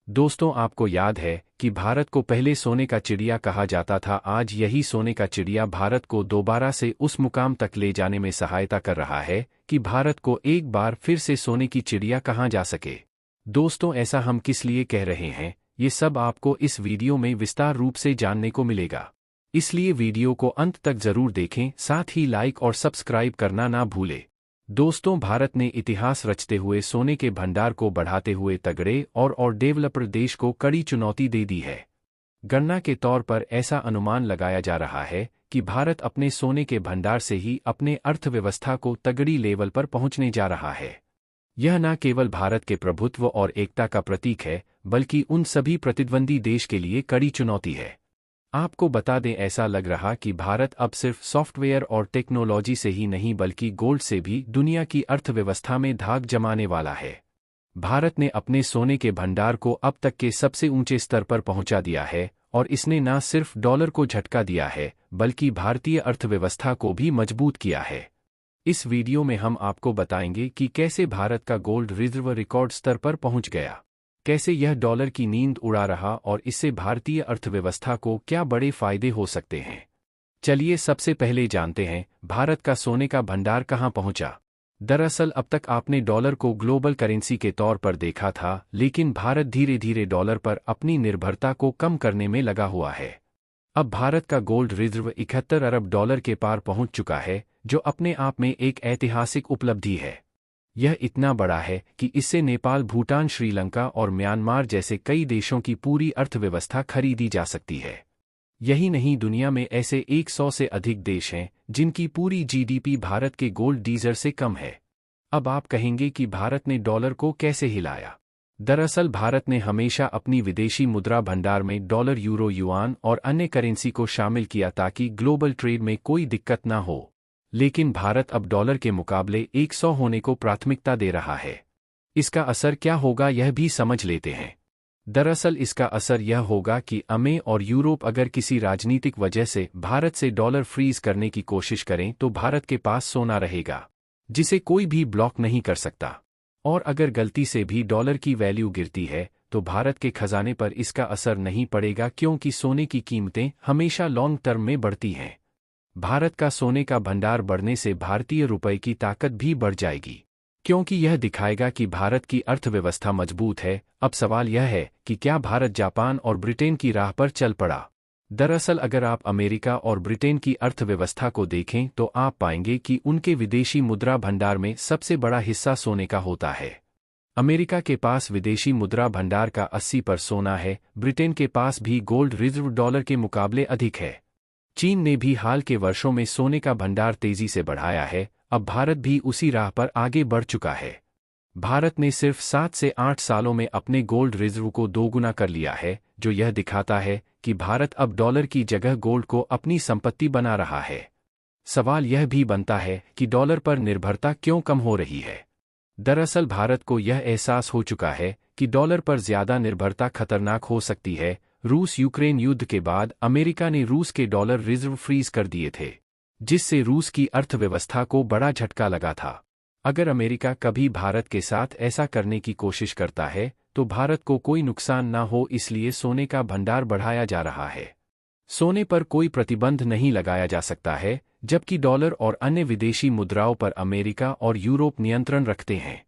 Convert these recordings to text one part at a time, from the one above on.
दोस्तों, आपको याद है कि भारत को पहले सोने का चिड़िया कहा जाता था। आज यही सोने का चिड़िया भारत को दोबारा से उस मुकाम तक ले जाने में सहायता कर रहा है कि भारत को एक बार फिर से सोने की चिड़िया कहा जा सके। दोस्तों, ऐसा हम किस लिए कह रहे हैं, ये सब आपको इस वीडियो में विस्तार रूप से जानने को मिलेगा। इसलिए वीडियो को अंत तक जरूर देखें, साथ ही लाइक और सब्सक्राइब करना ना भूलें। दोस्तों, भारत ने इतिहास रचते हुए सोने के भंडार को बढ़ाते हुए तगड़े और डेवलपर देश को कड़ी चुनौती दे दी है। गणना के तौर पर ऐसा अनुमान लगाया जा रहा है कि भारत अपने सोने के भंडार से ही अपने अर्थव्यवस्था को तगड़ी लेवल पर पहुंचने जा रहा है। यह न केवल भारत के प्रभुत्व और एकता का प्रतीक है, बल्कि उन सभी प्रतिद्वंदी देश के लिए कड़ी चुनौती है। आपको बता दें, ऐसा लग रहा कि भारत अब सिर्फ सॉफ्टवेयर और टेक्नोलॉजी से ही नहीं बल्कि गोल्ड से भी दुनिया की अर्थव्यवस्था में धाक जमाने वाला है। भारत ने अपने सोने के भंडार को अब तक के सबसे ऊंचे स्तर पर पहुंचा दिया है और इसने न सिर्फ डॉलर को झटका दिया है बल्कि भारतीय अर्थव्यवस्था को भी मजबूत किया है। इस वीडियो में हम आपको बताएंगे कि कैसे भारत का गोल्ड रिजर्व रिकॉर्ड स्तर पर पहुंच गया, कैसे यह डॉलर की नींद उड़ा रहा और इससे भारतीय अर्थव्यवस्था को क्या बड़े फायदे हो सकते हैं। चलिए सबसे पहले जानते हैं, भारत का सोने का भंडार कहां पहुंचा। दरअसल अब तक आपने डॉलर को ग्लोबल करेंसी के तौर पर देखा था, लेकिन भारत धीरे धीरे डॉलर पर अपनी निर्भरता को कम करने में लगा हुआ है। अब भारत का गोल्ड रिजर्व 71 अरब डॉलर के पार पहुंच चुका है, जो अपने आप में एक ऐतिहासिक उपलब्धि है। यह इतना बड़ा है कि इससे नेपाल, भूटान, श्रीलंका और म्यांमार जैसे कई देशों की पूरी अर्थव्यवस्था खरीदी जा सकती है। यही नहीं, दुनिया में ऐसे 100 से अधिक देश हैं जिनकी पूरी जीडीपी भारत के गोल्ड रिजर्व से कम है। अब आप कहेंगे कि भारत ने डॉलर को कैसे हिलाया। दरअसल भारत ने हमेशा अपनी विदेशी मुद्रा भंडार में डॉलर, यूरो, युआन और अन्य करेंसी को शामिल किया ताकि ग्लोबल ट्रेड में कोई दिक्कत ना हो। लेकिन भारत अब डॉलर के मुकाबले 100 होने को प्राथमिकता दे रहा है। इसका असर क्या होगा, यह भी समझ लेते हैं। दरअसल इसका असर यह होगा कि अमेरिका और यूरोप अगर किसी राजनीतिक वजह से भारत से डॉलर फ्रीज करने की कोशिश करें तो भारत के पास सोना रहेगा जिसे कोई भी ब्लॉक नहीं कर सकता। और अगर गलती से भी डॉलर की वैल्यू गिरती है तो भारत के खजाने पर इसका असर नहीं पड़ेगा, क्योंकि सोने की कीमतें हमेशा लॉन्ग टर्म में बढ़ती हैं। भारत का सोने का भंडार बढ़ने से भारतीय रुपये की ताकत भी बढ़ जाएगी, क्योंकि यह दिखाएगा कि भारत की अर्थव्यवस्था मजबूत है। अब सवाल यह है कि क्या भारत जापान और ब्रिटेन की राह पर चल पड़ा। दरअसल अगर आप अमेरिका और ब्रिटेन की अर्थव्यवस्था को देखें तो आप पाएंगे कि उनके विदेशी मुद्रा भंडार में सबसे बड़ा हिस्सा सोने का होता है। अमेरिका के पास विदेशी मुद्रा भंडार का 80% सोना है, ब्रिटेन के पास भी गोल्ड रिजर्व डॉलर के मुकाबले अधिक है। चीन ने भी हाल के वर्षों में सोने का भंडार तेजी से बढ़ाया है। अब भारत भी उसी राह पर आगे बढ़ चुका है। भारत ने सिर्फ 7 से 8 सालों में अपने गोल्ड रिजर्व को दोगुना कर लिया है, जो यह दिखाता है कि भारत अब डॉलर की जगह गोल्ड को अपनी संपत्ति बना रहा है। सवाल यह भी बनता है कि डॉलर पर निर्भरता क्यों कम हो रही है। दरअसल भारत को यह एहसास हो चुका है कि डॉलर पर ज्यादा निर्भरता खतरनाक हो सकती है। रूस यूक्रेन युद्ध के बाद अमेरिका ने रूस के डॉलर रिजर्व फ्रीज कर दिए थे, जिससे रूस की अर्थव्यवस्था को बड़ा झटका लगा था। अगर अमेरिका कभी भारत के साथ ऐसा करने की कोशिश करता है तो भारत को कोई नुकसान ना हो, इसलिए सोने का भंडार बढ़ाया जा रहा है। सोने पर कोई प्रतिबंध नहीं लगाया जा सकता है, जबकि डॉलर और अन्य विदेशी मुद्राओं पर अमेरिका और यूरोप नियंत्रण रखते हैं।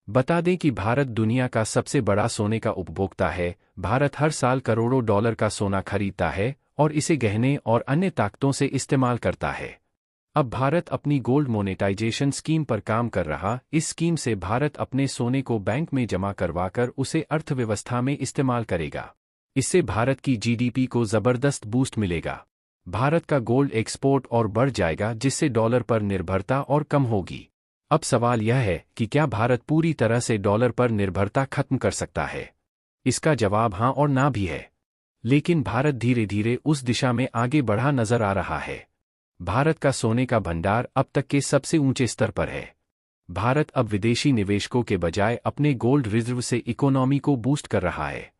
बता दें कि भारत दुनिया का सबसे बड़ा सोने का उपभोक्ता है। भारत हर साल करोड़ों डॉलर का सोना खरीदता है और इसे गहने और अन्य ताकतों से इस्तेमाल करता है। अब भारत अपनी गोल्ड मोनेटाइजेशन स्कीम पर काम कर रहा। इस स्कीम से भारत अपने सोने को बैंक में जमा करवाकर उसे अर्थव्यवस्था में इस्तेमाल करेगा। इससे भारत की जीडीपी को जबरदस्त बूस्ट मिलेगा। भारत का गोल्ड एक्सपोर्ट और बढ़ जाएगा, जिससे डॉलर पर निर्भरता और कम होगी। अब सवाल यह है कि क्या भारत पूरी तरह से डॉलर पर निर्भरता खत्म कर सकता है। इसका जवाब हां और ना भी है, लेकिन भारत धीरे धीरे उस दिशा में आगे बढ़ा नजर आ रहा है। भारत का सोने का भंडार अब तक के सबसे ऊंचे स्तर पर है। भारत अब विदेशी निवेशकों के बजाय अपने गोल्ड रिजर्व से इकोनॉमी को बूस्ट कर रहा है।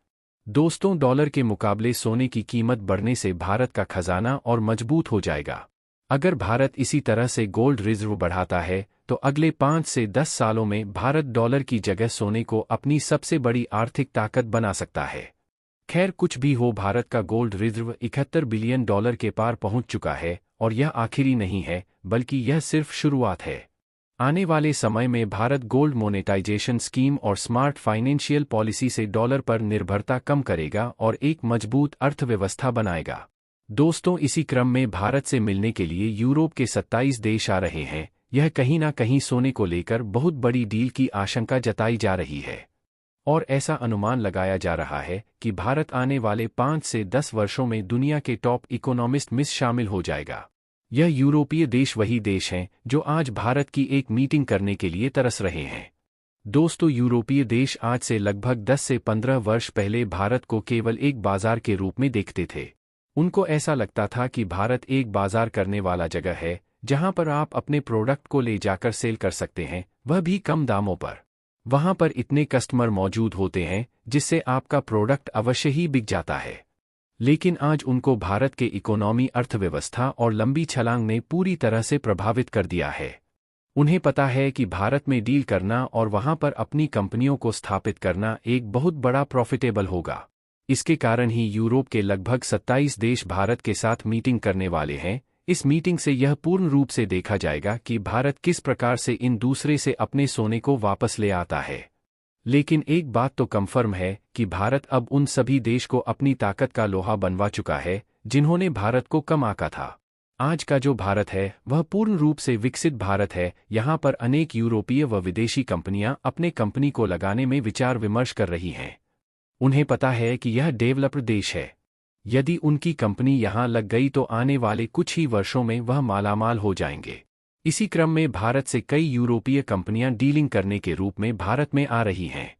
दोस्तों, डॉलर के मुकाबले सोने की कीमत बढ़ने से भारत का खजाना और मजबूत हो जाएगा। अगर भारत इसी तरह से गोल्ड रिजर्व बढ़ाता है तो अगले 5 से 10 सालों में भारत डॉलर की जगह सोने को अपनी सबसे बड़ी आर्थिक ताकत बना सकता है। खैर कुछ भी हो, भारत का गोल्ड रिजर्व 71 बिलियन डॉलर के पार पहुंच चुका है और यह आखिरी नहीं है, बल्कि यह सिर्फ शुरुआत है। आने वाले समय में भारत गोल्ड मोनेटाइजेशन स्कीम और स्मार्ट फाइनेंशियल पॉलिसी से डॉलर पर निर्भरता कम करेगा और एक मजबूत अर्थव्यवस्था बनाएगा। दोस्तों, इसी क्रम में भारत से मिलने के लिए यूरोप के 27 देश आ रहे हैं। यह कहीं ना कहीं सोने को लेकर बहुत बड़ी डील की आशंका जताई जा रही है और ऐसा अनुमान लगाया जा रहा है कि भारत आने वाले 5 से 10 वर्षों में दुनिया के टॉप इकोनॉमिस्ट में शामिल हो जाएगा। यह यूरोपीय देश वही देश हैं जो आज भारत की एक मीटिंग करने के लिए तरस रहे हैं। दोस्तों, यूरोपीय देश आज से लगभग 10 से 15 वर्ष पहले भारत को केवल एक बाजार के रूप में देखते थे। उनको ऐसा लगता था कि भारत एक बाजार करने वाला जगह है जहां पर आप अपने प्रोडक्ट को ले जाकर सेल कर सकते हैं, वह भी कम दामों पर। वहां पर इतने कस्टमर मौजूद होते हैं जिससे आपका प्रोडक्ट अवश्य ही बिक जाता है। लेकिन आज उनको भारत के इकोनॉमी, अर्थव्यवस्था और लंबी छलांग ने पूरी तरह से प्रभावित कर दिया है। उन्हें पता है कि भारत में डील करना और वहां पर अपनी कंपनियों को स्थापित करना एक बहुत बड़ा प्रॉफिटेबल होगा। इसके कारण ही यूरोप के लगभग 27 देश भारत के साथ मीटिंग करने वाले हैं। इस मीटिंग से यह पूर्ण रूप से देखा जाएगा कि भारत किस प्रकार से इन दूसरे से अपने सोने को वापस ले आता है। लेकिन एक बात तो कंफर्म है कि भारत अब उन सभी देश को अपनी ताकत का लोहा बनवा चुका है जिन्होंने भारत को कम आंका था। आज का जो भारत है वह पूर्ण रूप से विकसित भारत है। यहाँ पर अनेक यूरोपीय व विदेशी कंपनियां अपने कंपनी को लगाने में विचार विमर्श कर रही हैं। उन्हें पता है कि यह डेवलप्ड देश है। यदि उनकी कंपनी यहां लग गई तो आने वाले कुछ ही वर्षों में वह मालामाल हो जाएंगे। इसी क्रम में भारत से कई यूरोपीय कंपनियां डीलिंग करने के रूप में भारत में आ रही हैं।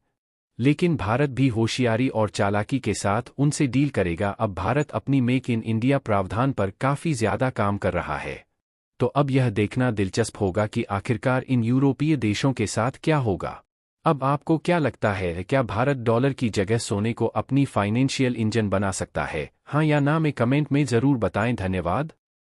लेकिन भारत भी होशियारी और चालाकी के साथ उनसे डील करेगा। अब भारत अपनी मेक इन इंडिया प्रावधान पर काफी ज्यादा काम कर रहा है। तो अब यह देखना दिलचस्प होगा कि आखिरकार इन यूरोपीय देशों के साथ क्या होगा। अब आपको क्या लगता है, क्या भारत डॉलर की जगह सोने को अपनी फाइनेंशियल इंजन बना सकता है? हाँ या ना में कमेंट में जरूर बताएं। धन्यवाद।